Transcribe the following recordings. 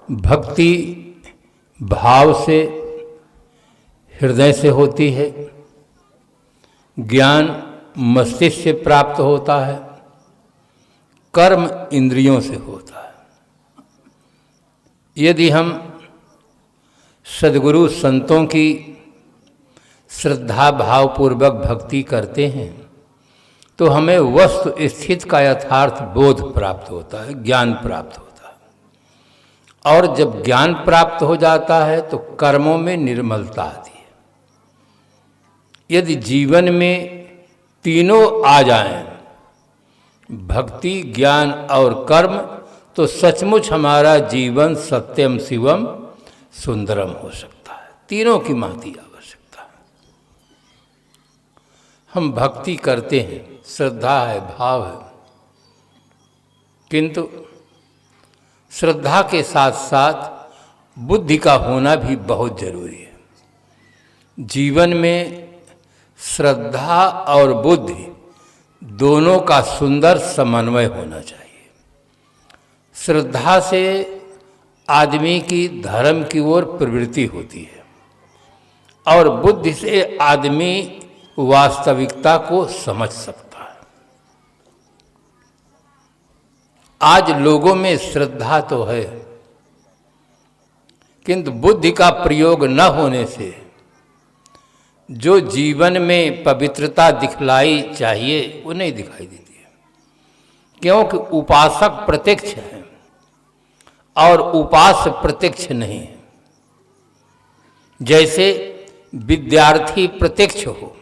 भक्ति भाव से, हृदय से होती है। ज्ञान मस्तिष्क से प्राप्त होता है। कर्म इंद्रियों से होता है। यदि हम सद्गुरु संतों की श्रद्धा भावपूर्वक भक्ति करते हैं तो हमें वस्तु स्थिति का यथार्थ बोध प्राप्त होता है, ज्ञान प्राप्त होता है। और जब ज्ञान प्राप्त हो जाता है तो कर्मों में निर्मलता आती है। यदि जीवन में तीनों आ जाएं, भक्ति, ज्ञान और कर्म, तो सचमुच हमारा जीवन सत्यम शिवम सुंदरम हो सकता है। तीनों की महती आवश्यकता है। हम भक्ति करते हैं, श्रद्धा है, भाव है, किंतु श्रद्धा के साथ साथ बुद्धि का होना भी बहुत जरूरी है। जीवन में श्रद्धा और बुद्धि दोनों का सुंदर समन्वय होना चाहिए। श्रद्धा से आदमी की धर्म की ओर प्रवृत्ति होती है और बुद्धि से आदमी वास्तविकता को समझ सकता है। आज लोगों में श्रद्धा तो है, किंतु बुद्धि का प्रयोग न होने से जो जीवन में पवित्रता दिखलाई चाहिए वो नहीं दिखाई देती है। क्योंकि उपासक प्रत्यक्ष है और उपास्य प्रत्यक्ष नहीं है। जैसे विद्यार्थी प्रत्यक्ष हो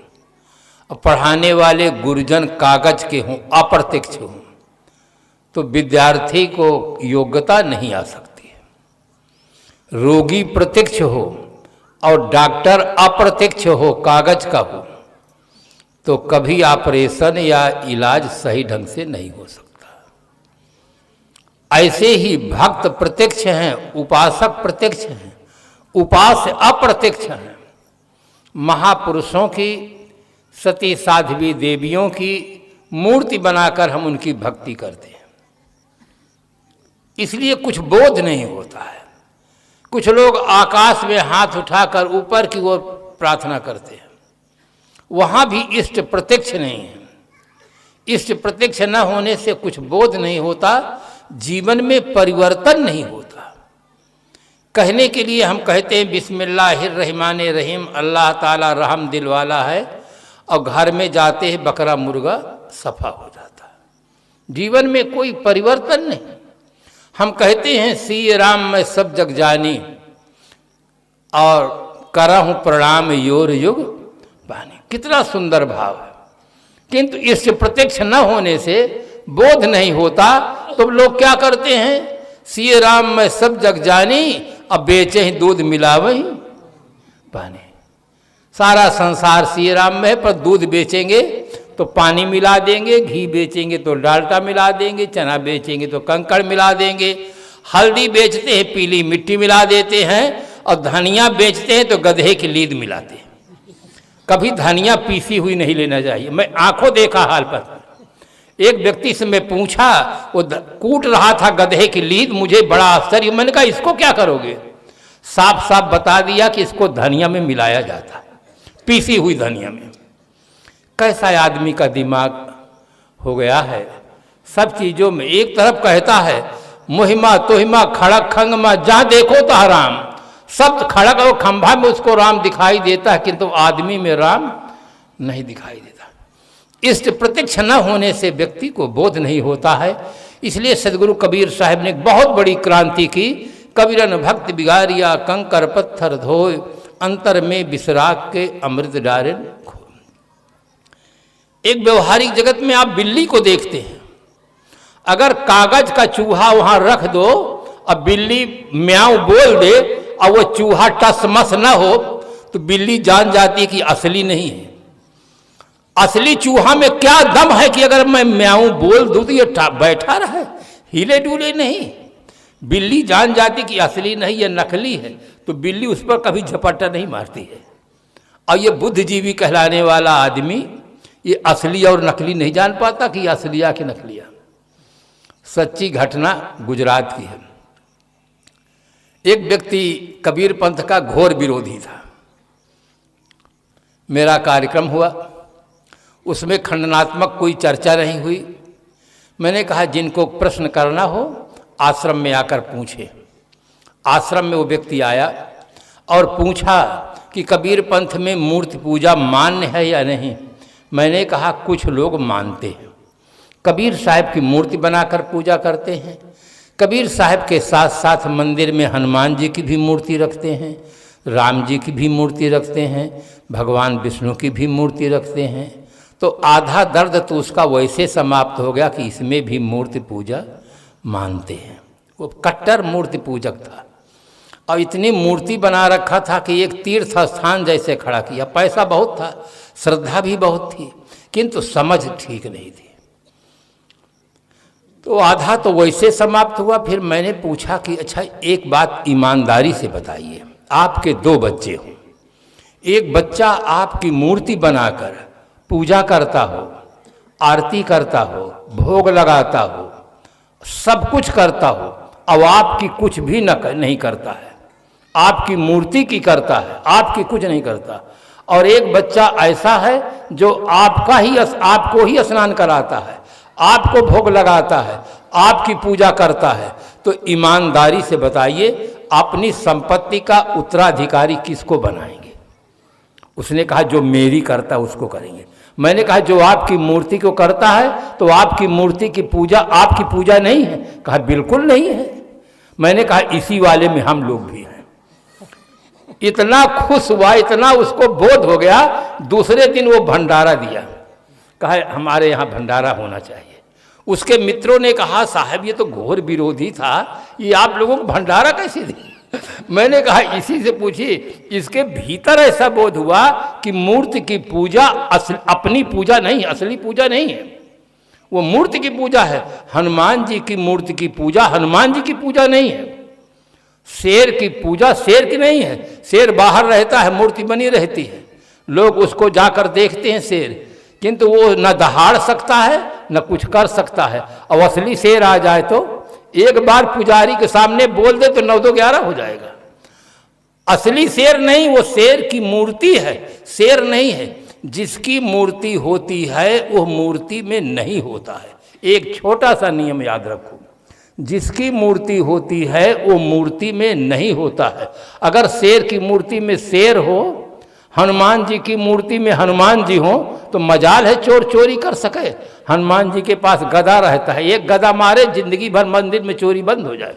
और पढ़ाने वाले गुरुजन कागज के हों, अप्रत्यक्ष हों, तो विद्यार्थी को योग्यता नहीं आ सकती है। रोगी प्रत्यक्ष हो और डॉक्टर अप्रत्यक्ष हो, कागज का हो, तो कभी ऑपरेशन या इलाज सही ढंग से नहीं हो सकता। ऐसे ही भक्त प्रत्यक्ष हैं, उपासक प्रत्यक्ष हैं, उपास्य अप्रत्यक्ष हैं। महापुरुषों की, सती साध्वी देवियों की मूर्ति बनाकर हम उनकी भक्ति करते हैं, इसलिए कुछ बोध नहीं होता है। कुछ लोग आकाश में हाथ उठाकर ऊपर की ओर प्रार्थना करते हैं, वहां भी इष्ट प्रत्यक्ष नहीं है। इष्ट प्रत्यक्ष न होने से कुछ बोध नहीं होता, जीवन में परिवर्तन नहीं होता। कहने के लिए हम कहते हैं बिस्मिल्लाहिर्रहमानिर्रहीम, अल्लाह ताला रहम दिल वाला है, और घर में जाते हैं बकरा मुर्गा सफा हो जाता है। जीवन में कोई परिवर्तन नहीं। हम कहते हैं सी राम मैं सब जग जानी और करा हूं प्रणाम योर युग बानी। कितना सुंदर भाव है, किंतु इससे प्रत्यक्ष न होने से बोध नहीं होता। तो लोग क्या करते हैं, सी राम मैं सब जग जानी, अब बेचे ही दूध मिलावे ही पानी। सारा संसार सी राम में है, पर दूध बेचेंगे तो पानी मिला देंगे, घी बेचेंगे तो डालडा मिला देंगे, चना बेचेंगे तो कंकड़ मिला देंगे, हल्दी बेचते हैं पीली मिट्टी मिला देते हैं, और धनिया बेचते हैं तो गधे की लीद मिलाते हैं। कभी धनिया पीसी हुई नहीं लेना चाहिए। मैं आंखों देखा हाल पर। एक व्यक्ति से मैं पूछा, वो कूट रहा था गधे की लीद, मुझे बड़ा आश्चर्य। मैंने कहा इसको क्या करोगे? साफ साफ बता दिया कि इसको धनिया में मिलाया जाता है, पीसी हुई धनिया में। कैसा आदमी का दिमाग हो गया है। सब चीजों में एक तरफ कहता है मुहिमा तोहिमा खड़क खंगमा, जहां देखो तो राम। शब्द खड़क और खंभा में उसको राम दिखाई देता है, किंतु आदमी में राम नहीं दिखाई देता। इष्ट प्रत्यक्ष न होने से व्यक्ति को बोध नहीं होता है। इसलिए सदगुरु कबीर साहब ने एक बहुत बड़ी क्रांति की। कबीरन भक्त बिगारिया कंकर पत्थर धोए, अंतर में विसराग के अमृत डारे। एक व्यवहारिक जगत में आप बिल्ली को देखते हैं, अगर कागज का चूहा वहां रख दो और बिल्ली म्याऊं बोल दे और वो चूहा टस मस न हो, तो बिल्ली जान जाती है कि असली नहीं है। असली चूहा में क्या दम है कि अगर मैं म्याऊं बोल दूं तो ये बैठा रहे, हिले डुले नहीं। बिल्ली जान जाती कि असली नहीं, ये नकली है, तो बिल्ली उस पर कभी झपट्टा नहीं मारती है। और ये बुद्धिजीवी कहलाने वाला आदमी ये असली और नकली नहीं जान पाता कि असलिया कि नकलिया। सच्ची घटना गुजरात की है। एक व्यक्ति कबीर पंथ का घोर विरोधी था। मेरा कार्यक्रम हुआ, उसमें खंडनात्मक कोई चर्चा नहीं हुई। मैंने कहा जिनको प्रश्न करना हो आश्रम में आकर पूछे। आश्रम में वो व्यक्ति आया और पूछा कि कबीर पंथ में मूर्ति पूजा मान्य है या नहीं। मैंने कहा कुछ लोग मानते हैं, कबीर साहब की मूर्ति बनाकर पूजा करते हैं। कबीर साहब के साथ साथ मंदिर में हनुमान जी की भी मूर्ति रखते हैं, राम जी की भी मूर्ति रखते हैं, भगवान विष्णु की भी मूर्ति रखते हैं। तो आधा दर्द तो उसका वैसे समाप्त हो गया कि इसमें भी मूर्ति पूजा मानते हैं। वो कट्टर मूर्ति पूजक था और इतनी मूर्ति बना रखा था कि एक तीर्थ स्थान जैसे खड़ा किया। पैसा बहुत था, श्रद्धा भी बहुत थी, किंतु समझ ठीक नहीं थी। तो आधा तो वैसे समाप्त हुआ। फिर मैंने पूछा कि अच्छा एक बात ईमानदारी से बताइए, आपके 2 बच्चे हों, एक बच्चा आपकी मूर्ति बनाकर पूजा करता हो, आरती करता हो, भोग लगाता हो, सब कुछ करता हो, अब आपकी कुछ भी नहीं करता है, आपकी मूर्ति की करता है, आपकी कुछ नहीं करता। और एक बच्चा ऐसा है जो आपको ही स्नान कराता है, आपको भोग लगाता है, आपकी पूजा करता है। तो ईमानदारी से बताइए अपनी संपत्ति का उत्तराधिकारी किसको बनाएंगे? उसने कहा जो मेरी करता उसको करेंगे। मैंने कहा जो आपकी मूर्ति को करता है तो आपकी मूर्ति की पूजा आपकी पूजा नहीं है? कहा बिल्कुल नहीं है। मैंने कहा इसी वाले में हम लोग भी हैं। इतना खुश हुआ, इतना उसको बोध हो गया। दूसरे दिन वो भंडारा दिया, कहा हमारे यहाँ भंडारा होना चाहिए। उसके मित्रों ने कहा साहब ये तो घोर विरोधी था, ये आप लोगों को भंडारा कैसे दिया? मैंने कहा इसी से पूछिए। इसके भीतर ऐसा बोध हुआ कि मूर्ति की पूजा अपनी पूजा नहीं, असली पूजा नहीं है, वो मूर्ति की पूजा है। हनुमान जी की मूर्ति की पूजा हनुमान जी की पूजा नहीं है। शेर की पूजा शेर की नहीं है। शेर बाहर रहता है, मूर्ति बनी रहती है, लोग उसको जाकर देखते हैं शेर, किंतु वो न दहाड़ सकता है न कुछ कर सकता है। और असली शेर आ जाए तो एक बार पुजारी के सामने बोल दे तो 9-2-11 हो जाएगा। असली शेर नहीं, वो शेर की मूर्ति है, शेर नहीं है। जिसकी मूर्ति होती है वो मूर्ति में नहीं होता है। एक छोटा सा नियम याद रखो, जिसकी मूर्ति होती है वो मूर्ति में नहीं होता है। अगर शेर की मूर्ति में शेर हो, हनुमान जी की मूर्ति में हनुमान जी हो, तो मजाल है चोर चोरी कर सके। हनुमान जी के पास गदा रहता है, एक गदा मारे जिंदगी भर मंदिर में चोरी बंद हो जाए।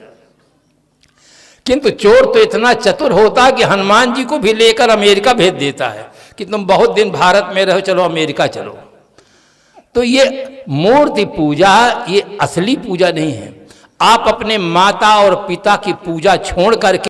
किंतु चोर तो इतना चतुर होता है कि हनुमान जी को भी लेकर अमेरिका भेज देता है कि तुम बहुत दिन भारत में रहो, चलो अमेरिका चलो। तो ये मूर्ति पूजा ये असली पूजा नहीं है। आप अपने माता और पिता की पूजा छोड़ करके